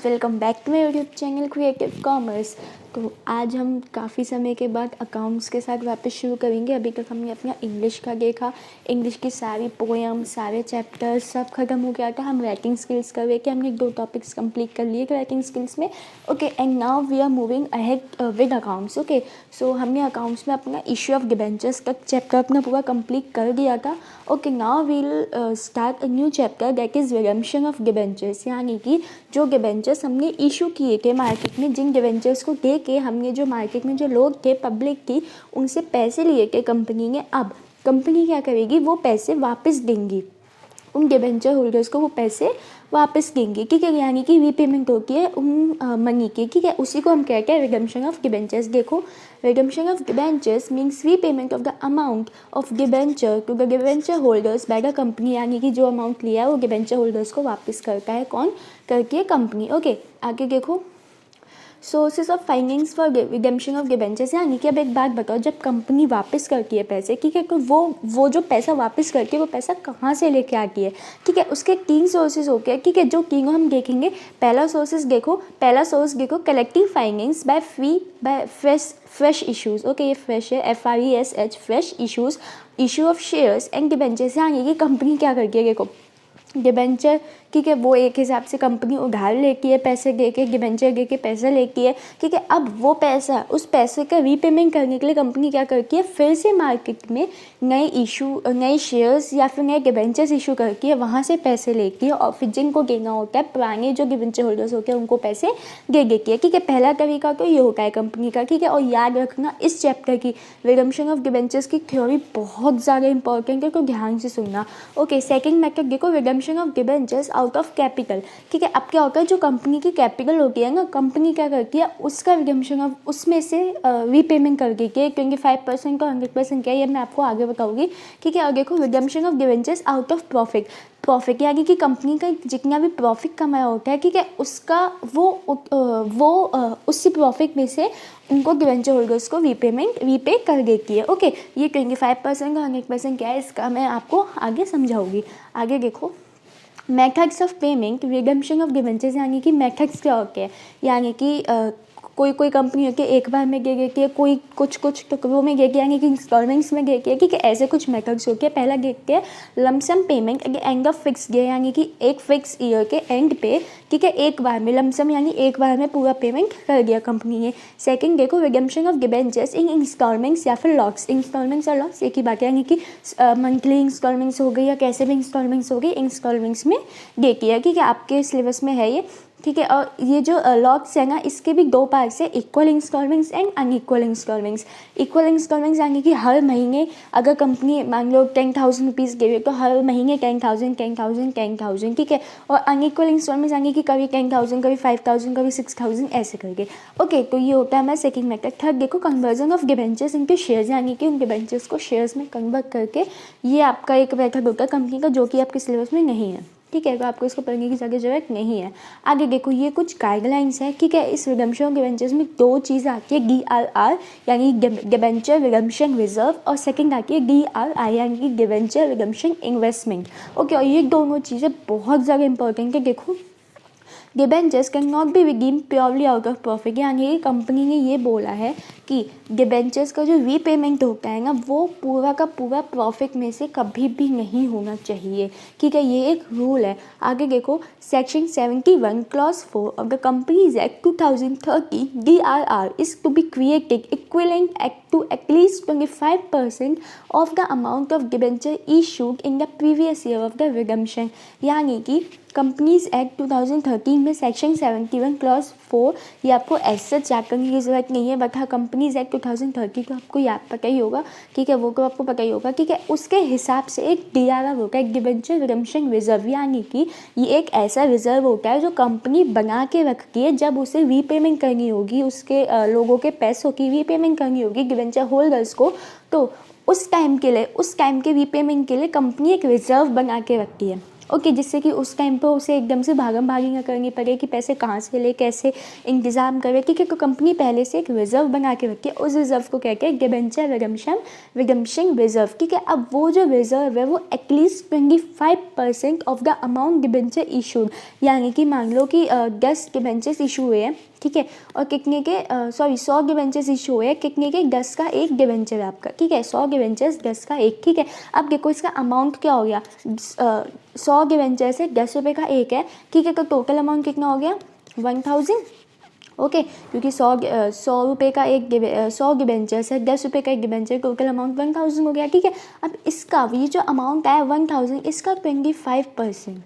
Welcome back to my YouTube channel creative commerce. तो आज हम काफ़ी समय के बाद अकाउंट्स के साथ वापस शुरू करेंगे। अभी तक हमने अपना इंग्लिश का देखा, इंग्लिश की सारी पोएम, सारे चैप्टर्स सब खत्म हो गया था। हम राइटिंग स्किल्स कर रहे थे, हमने 2 टॉपिक्स कंप्लीट कर लिए राइटिंग स्किल्स में। Okay, and now we are moving ahead with accounts. Okay, so हमने अकाउंट्स में अपना इशू ऑफ डिबेंचर्स का चैप्टर अपना पूरा कंप्लीट कर दिया था। Okay, now we'll start a new chapter that is redemption of debentures, यानी कि जो डिबेंचर्स हमने इशू किए थे मार्केट में, जिन डिबेंचर्स को दे के हमने जो मार्केट में जो लोग थे, पब्लिक थी, उनसे पैसे लिए थे कंपनी ने। अब कंपनी क्या करेगी, वो पैसे वापस देंगी, उन डिबेंचर होल्डर्स को वो पैसे वापस देंगे, ठीक है। यानी कि रीपेमेंट होती है उन मनी की, ठीक है। उसी को हम कहते हैं रिडेम्पशन ऑफ डिबेंचर्स। देखो, redemption of debentures means repayment of the amount of debenture to the debenture holders by the company, यानी कि जो अमाउंट लिया है वो डिबेंचर होल्डर्स को वापस करता है। कौन करती है? कंपनी। ओके, आगे देखो, sources of finance for redemption of debentures, यानी कि अब एक बात बताओ, जब कंपनी वापस करती है पैसे, ठीक है, तो वो जो पैसा वापस करती है वो पैसा कहाँ से लेके आती है, ठीक है। उसके 3 सोर्सेज हो गए, ठीक है, जो तीनों हम देखेंगे। पहला सोर्स देखो collective finance by fresh issues. Okay, ये फ्रेश है, FRESH, fresh issues, issue of shares and debentures. यानी कि कंपनी क्या करती है, देखो डिबेंचर, ठीक है, वो एक हिसाब से कंपनी उधार लेती है, पैसे दे के डिबेंचर दे के पैसा लेती है, ठीक है। अब वो पैसा, उस पैसे का रीपेमेंट करने के लिए कंपनी क्या करती है, फिर से मार्केट में नए शेयर्स या फिर नए डिबेंचर्स इशू करती है, वहाँ से पैसे लेती है और फिर जिनको देना होता है, पुराने जो डिबेंचर होल्डर्स होते हैं उनको पैसे दे देती है, ठीक है। पहला तरीका तो ये होता है कंपनी का, ठीक है। और याद रखना, इस चैप्टर की रिडेम्पशन ऑफ डिबेंचर्स की थ्योरी बहुत ज़्यादा इंपॉर्टेंट है, तो ध्यान से सुनना। ओके, सेकेंड मेथड देखो, redemption of debentures out of capital, ठीक है। अब क्या होता है, जो कंपनी की कैपिटल होती है ना, कंपनी क्या करती है, उसका रिडेम्पशन ऑफ उसमें से रीपेमेंट कर देती है। 25% का 100% क्या है, ये मैं आपको आगे बताऊंगी, ठीक है। और देखो, redemption of debentures out of profit, यानी कि कंपनी का जितना भी प्रॉफिट कमाया होता है, ठीक है, उसका वो उसी प्रॉफिट में से उनको डिबेंचर होल्डर्स को रीपे कर देती है। ओके, ये 25% का 100% क्या है, इसका मैं आपको आगे समझाऊंगी। आगे देखो, methods of payment redemption of debentures, यानी कि मेथड्स क्या होते हैं, यानी कि कोई कंपनी होती है एक बार में दे देती है, कोई कुछ टुकड़ों में देती है, यानी कि इंस्टॉलमेंट्स में देती है, ठीक है। ऐसे कुछ मेथड्स होते हैं। पहला देखते हैं lump sum payment at the end of fix year, यानी कि एक फिक्स ईयर के एंड पे, ठीक है, एक बार में लमसम, यानी एक बार में पूरा पेमेंट कर दिया कंपनी ने। सेकंड देखो, redemption of debentures in instalments या फिर लॉक्स। इंस्टॉलमेंट्स और लॉक्स एक ही बात है, यानी कि मंथली इंस्टॉलमेंट्स हो गई या कैसे भी इंस्टॉलमेंट्स हो गई, इंस्टॉलमेंट्स में देती है, ठीक है। आपके सिलेबस में है ये, ठीक है। और ये जो लॉक्स है ना, इसके भी 2 पार्ट्स है, equal instalments and unequal instalments. Equal instalments यानी कि हर महीने अगर कंपनी मान लो 10,000 रुपीज़ दे रही तो हर महीने 10,000, ठीक है। और अनइक्वल इंस्टॉलमेंट्स यानी कि कभी 10,000, कभी 5,000, कभी 6,000, ऐसे करके। ओके, तो ये होता है हमारा सेकंड मेथड। थर्ड देखो, conversion of debentures into shares, यानी कि उन डिबेंचर्स को शेयर्स में कन्वर्ट करके, ये आपका एक मेथड होता है कंपनी का, जो कि आपके सिलेबस में नहीं है, ठीक है। तो आपको इसको पढ़ने की ज़्यादा जरूरत नहीं है। आगे देखो, ये कुछ गाइडलाइंस है, ठीक है। इस रिडेम्पशन ऑफ डिबेंचर्स में 2 चीज़ आती है, DRR यानी डिबेंचर रिडेम्पशन रिजर्व, और सेकंड आती है DRI यानी कि डिबेंचर रिडेम्पशन इन्वेस्टमेंट। ओके, और ये दोनों चीज़ें बहुत ज़्यादा इंपॉर्टेंट है। देखो, debentures can not be redeem purely out of profit, यानी कि कंपनी ने ये बोला है कि डिबेंचर्स का जो रीपेमेंट होता है ना, वो पूरा का पूरा प्रॉफिट में से कभी भी नहीं होना चाहिए, ठीक है। ये एक रूल है। आगे देखो, section 71 clause 4 of the companies act 2030, DRR is to be created equivalent to at least 25% of the amount of debenture issued in the previous year of the redemption, यानी कि कंपनीज एक्ट 2013 में सेक्शन 71 क्लॉज 4, ये आपको ऐसे check करने की जरूरत नहीं है, बट हाँ कंपनीज एक्ट 2030 तो आपको याद पता ही होगा, ठीक है, वो तो आपको पता ही होगा, ठीक है। उसके हिसाब से एक DRR होता है, डिबेंचर रिडेम्पशन रिजर्व, यानी कि ये एक ऐसा रिजर्व होता है जो कंपनी बना के रखती है, जब उसे रीपेमेंट करनी होगी, उसके लोगों के पैसों की रीपेमेंट करनी होगी डिबेंचर होल्डर्स को, तो उस टाइम के रीपेमेंट के लिए कंपनी एक रिजर्व बना के रखती है, ओके, जिससे कि उस टाइम पर उसे एकदम से भागम भागी ना करनी पड़े कि पैसे कहाँ से ले, कैसे इंतज़ाम करे, ठीक है। तो कंपनी पहले से एक रिज़र्व बना के रखी है, उस रिज़र्व को कहते हैं डिबेंचर रिडम्पशन रिज़र्व, ठीक है। अब वो जो रिज़र्व है वो at least 25% of the amount debenture issued, यानी कि मान लो कि 10 डिबेंचर्स इशू हुए हैं, ठीक है, और कितने के 100 डिबेंचर्स इशू हुए हैं, कितने के 10 का एक डिबेंचर है आपका, ठीक है। 100 डिबेंचर्स 10 का एक, ठीक है। अब देखो इसका अमाउंट क्या हो गया, 100 डिबेंचर्स है, 10 रुपये का एक है, ठीक है। तो टोटल अमाउंट कितना हो गया 1000, ओके, क्योंकि 100 रुपये का एक 100 डिबेंचर्स है, 10 रुपये का एक डिबेंचर, टोटल अमाउंट 1000 हो गया, ठीक है। अब इसका ये जो अमाउंट आया 1000, इसका 25%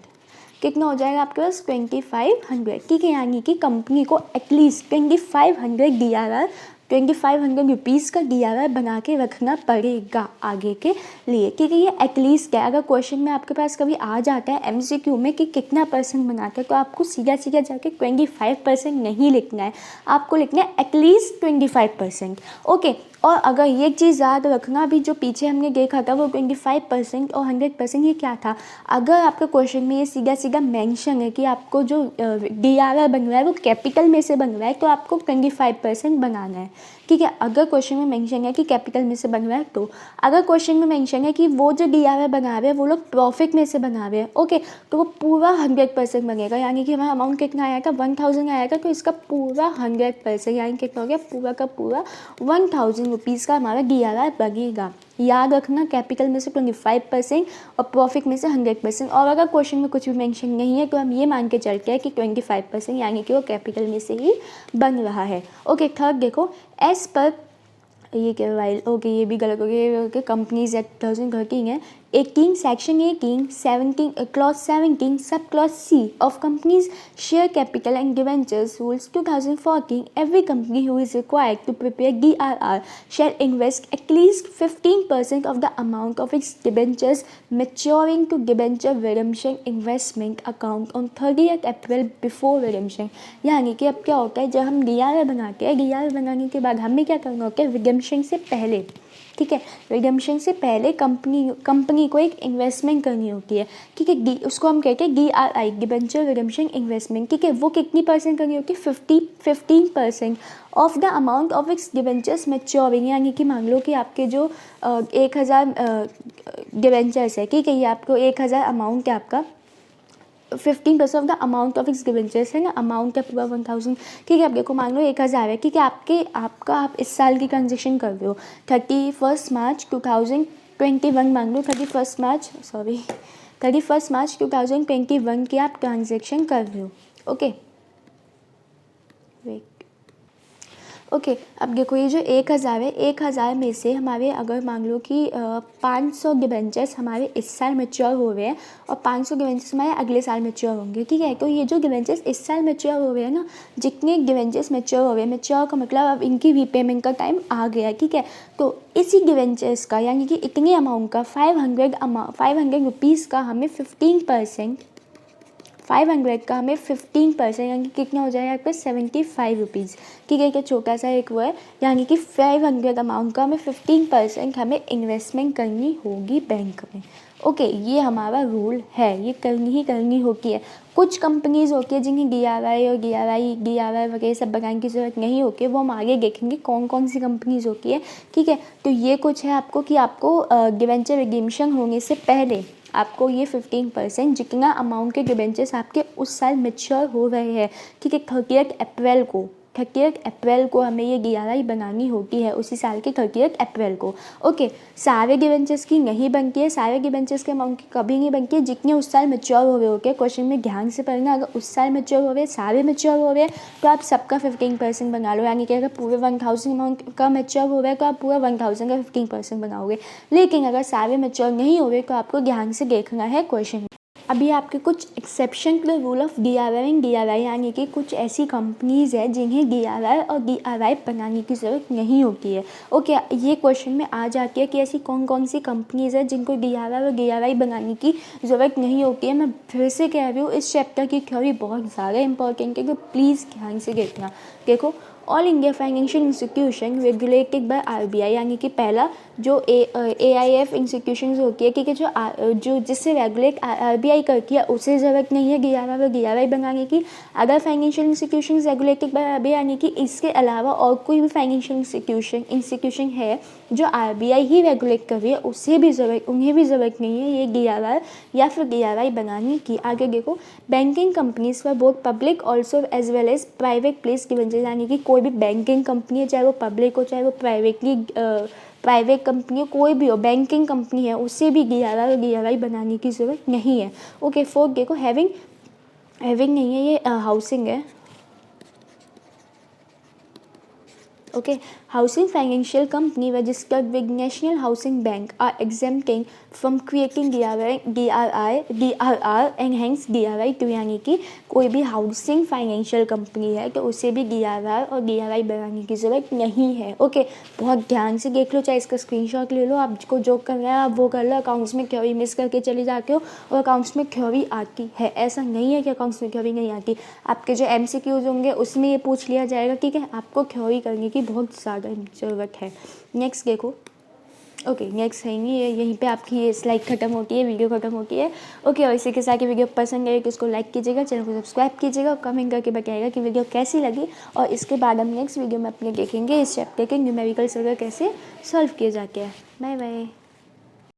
कितना हो जाएगा आपके पास 2500, ठीक है। यानी कि कंपनी को एटलीस्ट 2500 DRR 2500 रुपीज़ का DRR बना के रखना पड़ेगा आगे के लिए, ठीक है। ये एटलीस्ट क्या, अगर क्वेश्चन में आपके पास कभी आ जाता है MCQ में कि कितना परसेंट बनाते हैं, तो आपको सीधा सीधा जाके 25% नहीं लिखना है, आपको लिखना है एटलीस्ट 25%, ओके। और अगर ये चीज़ याद रखना, भी जो पीछे हमने देखा था वो 25% और 100% ये क्या था, अगर आपका क्वेश्चन में ये सीधा सीधा मेंशन है कि आपको जो DRR बन रहा है वो कैपिटल में से बन रहा है, तो आपको 25% बनाना है, ठीक है। अगर क्वेश्चन में मेंशन है कि कैपिटल में से बन रहा है, तो अगर क्वेश्चन में मेंशन है कि वो जो DRR बना रहे हैं वो लोग प्रॉफिट में से बना रहे हैं, ओके, तो वो पूरा 100% बनेगा, यानी कि हमारा अमाउंट कितना आएगा 1000 आएगा, तो इसका पूरा 100%, यानी कितना हो गया पूरा का पूरा 1000 रुपीज़ का हमारा DRR बनेगा। याद रखना, कैपिटल में से 25% और प्रॉफिट में से 100%। और अगर क्वेश्चन में कुछ भी मेंशन नहीं है तो हम ये मान के चलते हैं कि 25%, यानी कि वो कैपिटल में से ही बन रहा है, ओके। थर्ड देखो, एज पर ये क्या वाइल, ओके ये भी गलत हो गया, ओके। कंपनीज एक्ट 2013 है, 18 section 18 17 clause 17 sub clause C of companies share capital and debentures rules 2014, every company who is required to prepare DRR shall invest at least 15% of the amount of its debentures maturing to debenture redemption investment account on 30th April before redemption। यानी कि अब क्या होता है, जब हम DRR बनाते हैं, DRR बनाने के बाद हमें क्या करना होता है, रिडेम्पशन से पहले, ठीक है, रिडेम्पशन से पहले कंपनी को एक इन्वेस्टमेंट करनी होती है, ठीक है। उसको हम कहते हैं DRI डिबेंचर रिडेम्पशन इन्वेस्टमेंट, ठीक है। वो कितनी परसेंट करनी होती है 15% of the amount of its debentures maturing, यानी कि मान लो कि आपके जो 1000 डिबेंचर्स है, ठीक है, ये आपको 1000 अमाउंट है आपका, 15% of the amount of its debentures है ना, अमाउंट है पूरा 1000, ठीक है। अब देखो मान लो 1000 है, ठीक है, आप इस साल की ट्रांजेक्शन कर रहे हो 31 मार्च 2021, मान लो 31 मार्च 2021 की आप ट्रांजेक्शन कर रहे हो, ओके, वेट, ओके। अब देखो ये जो 1000 है, 1000 में से हमारे अगर मान लो कि 500 डिबेंचर्स हमारे इस साल मैच्योर हो रहे हैं और 500 डिबेंचर्स हमारे अगले साल मैच्योर होंगे, ठीक है। तो ये जो डिबेंचर्स इस साल मैच्योर हो रहे हैं ना, जितने डिबेंचर्स मैच्योर हो रहे हैं, मैच्योर का मतलब अब इनकी रीपेमेंट का टाइम आ गया, ठीक है। तो इसी डिबेंचर्स का, यानी कि इतने अमाउंट का 500 रुपीज़ का हमें 15%, 500 का हमें 15%, यानी कि कितना हो जाएगा आपका 75 रुपीज़, ठीक है। क्या छोटा सा एक वो है, यानी कि 500 अमाउंट का हमें 15% हमें इन्वेस्टमेंट करनी होगी बैंक में, ओके। ये हमारा रूल है, ये करनी होती है। कुछ कंपनीज़ होती है जिन्हें DRI और DRI वगैरह सब बनाने की ज़रूरत नहीं होती है, वो हम आगे देखेंगे कौन कौन सी कंपनीज़ होती है, ठीक है। तो ये कुछ है आपको कि आपको डिबेंचर रिडीम्पशन होने से पहले आपको ये 15% जितना अमाउंट के डिबेंचर्स आपके उस साल मैच्योर हो रहे हैं, ठीक है, 30 अप्रैल को हमें ये DRI बनानी होती है, उसी साल के 30 अप्रैल को, ओके। सारे डिबेंचर्स की नहीं बनती है, सारे डिबेंचर्स के अमाउंट की कभी नहीं बनती है, जितने उस साल मैच्योर हो रहे होते। क्वेश्चन में ध्यान से पढ़ना, अगर उस साल मैच्योर हो रहे हैं, सारे मैच्योर हो रहे हैं, तो आप सबका 15% बना लो, यानी कि अगर पूरे 1000 अमाउंट का मैच्योर हो रहा है तो आप पूरा 1000 का 15% बनाओगे। लेकिन अगर सारे मैच्योर नहीं हो रहे तो आपको ध्यान से देखना है क्वेश्चन। अभी आपके कुछ exception to the rule of DRR and DRI, यानी कि कुछ ऐसी कंपनीज़ है जिन्हें DRR और DRI बनाने की ज़रूरत नहीं होती है, ओके। ये क्वेश्चन में आ जाती है कि ऐसी कौन कौन सी कंपनीज़ है जिनको DRR और DRI बनाने की ज़रूरत नहीं होती है। मैं फिर से कह रही हूँ, इस चैप्टर की थ्योरी बहुत ज़्यादा इंपॉर्टेंट है, तो प्लीज़ ध्यान से देखना। देखो, all India financial institution regulated by RBI, यानी कि पहला जो AIF इंस्टीट्यूशन होती है कि जो जिससे रेगुलेट आरबीआई करती है उसे ज़रूरत नहीं है 11 बनाने की। अगर financial institution regulated by RBI, यानी कि इसके अलावा और कोई भी फाइनेंशियल इंस्टीट्यूशन है जो आरबीआई ही रेगुलेट कर रही है उन्हें भी ज़रूरत नहीं है ये 11 या फिर 11 बनाने की। आगे देखो, banking companies for both public also as well as private place की वजह, यानी कि कोई भी बैंकिंग कंपनी है, चाहे वो पब्लिक हो चाहे वो प्राइवेट कंपनी हो, कोई भी हो बैंकिंग कंपनी है, उसे भी 11 बनाने की ज़रूरत नहीं है। ओके, फोर्थ देखो, हैविंग नहीं है, ये हाउसिंग है। Okay, housing financial company registered with National Housing Bank are exempting from creating DRR and hence DRI2, यानी कि कोई भी हाउसिंग फाइनेंशियल कंपनी है तो उसे भी DRR और DRI बनाने की ज़रूरत नहीं है। ओके, बहुत ध्यान से देख लो, चाहे इसका स्क्रीनशॉट ले लो, आपको जो करना है आप वो कर लो। अकाउंट्स में थ्योरी मिस करके चले जाते हो और अकाउंट्स में थ्योरी आती है, ऐसा नहीं है कि अकाउंट्स में थ्योरी नहीं आती। आपके जो MCQs होंगे उसमें ये पूछ लिया जाएगा, ठीक है, आपको थ्योरी करने की बहुत ज़्यादा ज़रूरत है। नेक्स्ट देखो, ओके, नेक्स्ट है ये, यहीं पे आपकी ये स्लाइड खत्म होती है, वीडियो खत्म होती है। ओके, और इसी के साथ ये वीडियो पसंद आए तो इसको लाइक कीजिएगा, चैनल को सब्सक्राइब कीजिएगा और कमेंट करके बताइएगा कि वीडियो कैसी लगी। और इसके बाद हम नेक्स्ट वीडियो में अपने देखेंगे इस चैप्टर के न्यूमेरिकल सर्वर कैसे सॉल्व किए जाते हैं। Bye bye.